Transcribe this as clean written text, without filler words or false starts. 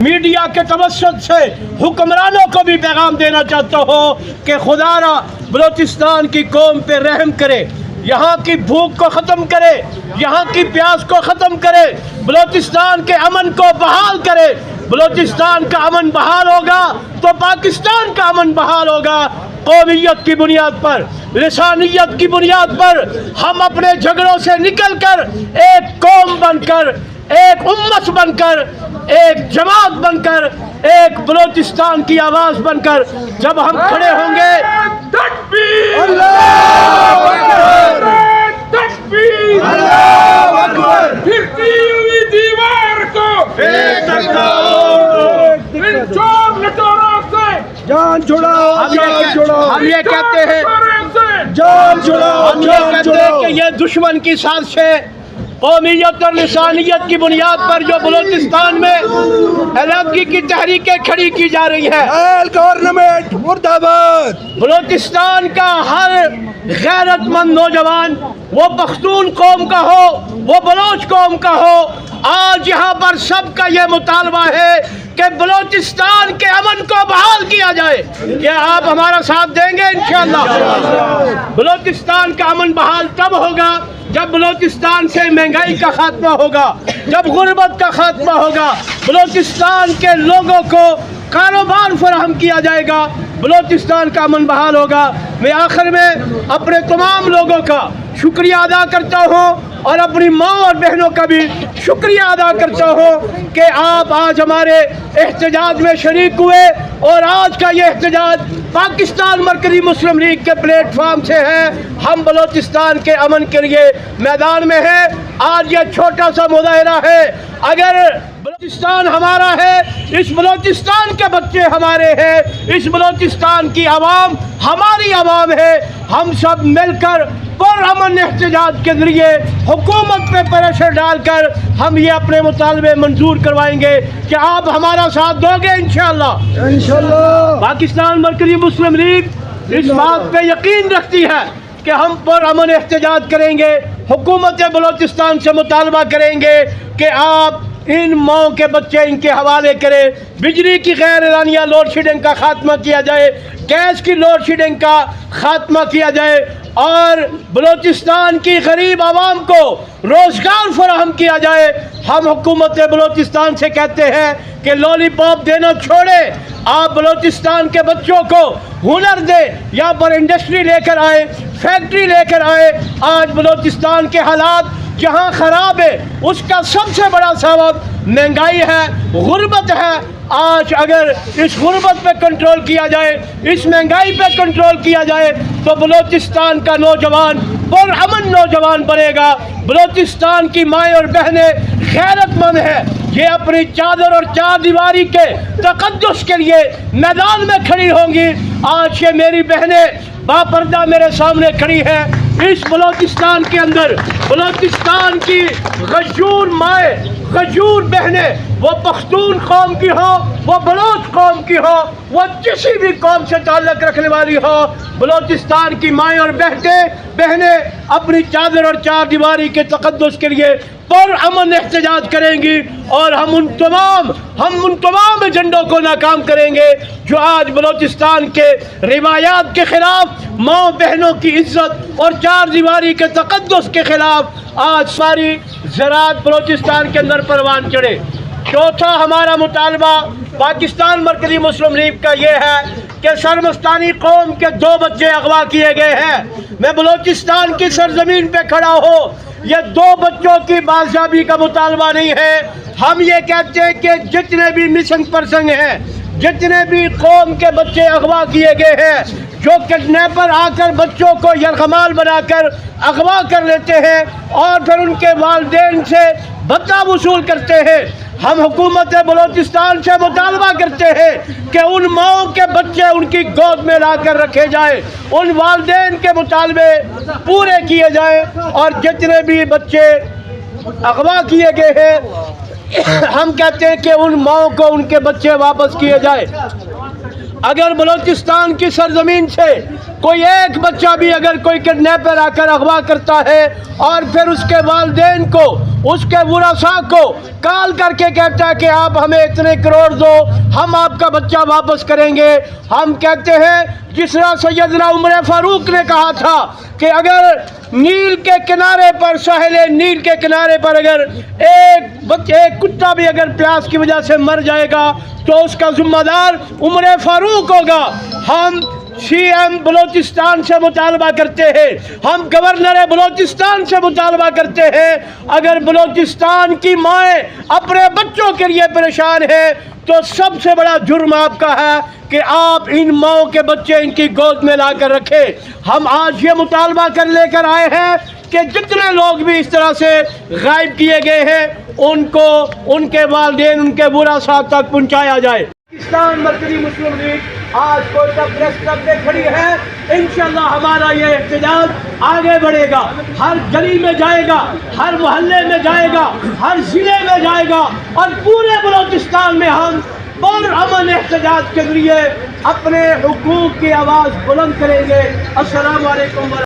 Media के तवज्जुह से हुक्मरानों को भी पैगाम देना चाहता हूँ कि खुदारा बलूचिस्तान की कौम पे रहम करे, यहाँ की भूख को ख़त्म करे, यहाँ की प्यास को ख़त्म करे, बलूचिस्तान के अमन को बहाल करे। बलूचिस्तान का अमन बहाल होगा तो पाकिस्तान का अमन बहाल होगा। कौमियत की बुनियाद पर, लिसानियत की बुनियाद पर हम अपने झगड़ों से निकल कर एक कौम बनकर, एक उम्मत बनकर, एक जमात बनकर, एक बलूचिस्तान की आवाज बनकर जब हम खड़े होंगे, तकबीर, अल्लाहू अकबर, तकबीर, अल्लाहू अकबर, फिरती हुई दीवार को फेंक टकराओ, इन चोर लटोरों से जान छुड़ाओ, जान छुड़ाओ। हम ये कहते हैं जान छुड़ाओ, हम ये कहते हैं कि ये दुश्मन की साजिश है। कौमियत और लिसानियत की बुनियाद पर जो बलूचिस्तान में अलहदगी की तहरीकें खड़ी की जा रही है, गवर्नमेंट मुर्दाबाद। बलूचिस्तान का हर गैरतमंद नौजवान, वो पख्तून कौम का हो, वो बलोच कौम का हो, आज यहाँ पर सबका ये मुतालबा है कि बलूचिस्तान के अमन को बहाल किया जाए। क्या आप हमारा साथ देंगे? इंशाअल्लाह बलूचिस्तान का अमन बहाल तब होगा जब बलूचिस्तान से महंगाई का खात्मा होगा, जब गुर्बत का खात्मा होगा, बलूचिस्तान के लोगों को कारोबार फराहम किया जाएगा, बलूचिस्तान का अमन बहाल होगा। मैं आखिर में अपने तमाम लोगों का शुक्रिया अदा करता हूँ और अपनी माँ और बहनों का भी शुक्रिया अदा करता हूँ कि आप आज हमारे एहतजाज में शरीक हुए और आज का ये एहतजाज पाकिस्तान मरकज़ी मुस्लिम लीग के प्लेटफार्म से है। हम बलूचिस्तान के अमन के लिए मैदान में हैं। आज ये छोटा सा मुजाहिरा है, अगर बलूचिस्तान हमारा है, इस बलूचिस्तान के बच्चे हमारे हैं, इस बलूचिस्तान की आवाम हमारी आवाम है। हम सब मिलकर पुरअमन एहतजाज के जरिए हुकूमत पे प्रेशर डालकर हम ये अपने मुतालबे मंजूर करवाएंगे कि आप हमारा साथ दोगे इंशाअल्लाह। इंशाअल्लाह पाकिस्तान मरकज़ी मुस्लिम लीग इस बात पे यकीन रखती है कि हम पुरअमन एहतजाज करेंगे, हुकूमत बलूचिस्तान से मुतालबा करेंगे कि आप इन माओं के बच्चे इनके हवाले करें, बिजली की गैर एलानिया लोड शेडिंग का खात्मा किया जाए, गैस की लोड शेडिंग का खात्मा किया जाए और बलूचिस्तान की गरीब आवाम को रोज़गार फराहम किया जाए। हम हुकूमत बलूचिस्तान से कहते हैं कि लॉलीपॉप देना छोड़े, आप बलूचिस्तान के बच्चों को हुनर दे, यहाँ पर इंडस्ट्री लेकर आए, फैक्ट्री लेकर आए। आज बलूचिस्तान के हालात जहाँ ख़राब है उसका सबसे बड़ा सबब महंगाई है, गुर्बत है। आज अगर इस गुर्बत पे कंट्रोल किया जाए, इस महंगाई पे कंट्रोल किया जाए तो बलूचिस्तान का नौजवान पुरअमन नौजवान बनेगा। बलूचिस्तान की माएँ और बहनें गैरतमंद है, ये अपनी चादर और चार दीवारी के तक़द्दुस के लिए मैदान में खड़ी होंगी। आज ये मेरी बहनें बापर्दा मेरे सामने खड़ी है। इस बलूचिस्तान के अंदर बलूचिस्तान की गजूर माए, गजूर बहनें, वो पख्तून कौम की हो, वो बलोच कौम की हो, वो किसी भी कौम से ताल्लुक़ रखने वाली हो, बलूचिस्तान की माएँ और बहनें अपनी चादर और चार दीवारी के तक़द्दुस के लिए पुरअमन एहतजाज करेंगी और हम उन तमाम एजेंडों को नाकाम करेंगे जो आज बलूचिस्तान के रिवायात के ख़िलाफ़, माँ बहनों की इज्जत और चार दीवारी के तक़द्दुस के ख़िलाफ़ आज सारी ज़राअत बलूचिस्तान के अंदर परवान चढ़े। चौथा हमारा मुतालबा पाकिस्तान मरकज़ी मुस्लिम लीग का ये है कि शर्मस्तानी कौम के 2 बच्चे अगवा किए गए हैं। मैं बलूचिस्तान की सरजमीन पे खड़ा हूँ, ये 2 बच्चों की बादशाही का मुतालबा नहीं है। हम ये कहते हैं कि जितने भी मिसिंग पर्सन हैं, जितने भी कौम के बच्चे अगवा किए गए हैं, जो किडनैपर आकर बच्चों को यरगमाल बनाकर अगवा कर लेते हैं और फिर उनके वालिदैन से भत्ता वसूल करते हैं, हम हुकूमत बलूचिस्तान से मुतालबा करते हैं कि उन माओं के बच्चे उनकी गोद में लाकर रखे जाए, उन वालिदैन के मुतालबे पूरे किए जाए और जितने भी बच्चे अगवा किए गए हैं हम कहते हैं कि उन माओं को उनके बच्चे वापस किए जाए। اگر بلوچستان کی سرزمین سے کوئی ایک بچہ بھی اگر کوئی کڈنیپر آ کر اغوا کرتا ہے اور پھر اس کے والدین کو، اس کے ورثاء کو کال کر کے کہتا ہے کہ آپ ہمیں اتنے کروڑ دو، ہم آپ کا بچہ واپس کریں گے، ہم کہتے ہیں جس طرح سیدنا عمر فاروق نے کہا تھا کہ اگر نیل کے کنارے پر، ساحل نیل کے کنارے پر اگر ایک کتا بھی اگر پیاس کی وجہ سے مر جائے گا تو اس کا ذمہ دار عمر فاروق ہوگا۔ ہم سی ایم بلوچستان سے مطالبہ کرتے ہیں، ہم گورنر بلوچستان سے مطالبہ کرتے ہیں، اگر بلوچستان کی مائیں اپنے بچوں کے لیے پریشان ہے تو سب سے بڑا جرم آپ کا ہے کہ آپ ان ماؤں کے بچے ان کی گود میں لا کر رکھے۔ ہم آج یہ مطالبہ لے کر آئے ہیں کہ جتنے لوگ بھی اس طرح سے غائب کیے گئے ہیں ان کو ان کے والدین، ان کے ورثاء تک پہنچایا جائے۔ پاکستان مرکزی مسلم لیگ آج کوئٹہ پریس کلب میں کھڑی ہے، انشاءاللہ ہمارا یہ احتجاج آگے بڑھے گا، ہر گلی میں جائے گا، ہر محلے میں جائے گا، ہر ضلع میں جائے گا، اور پورے بلوچستان میں ہم پرامن احتجاج کے ذریعے اپنے حقوق کی آواز بلند کریں گے۔ السلام علیکم۔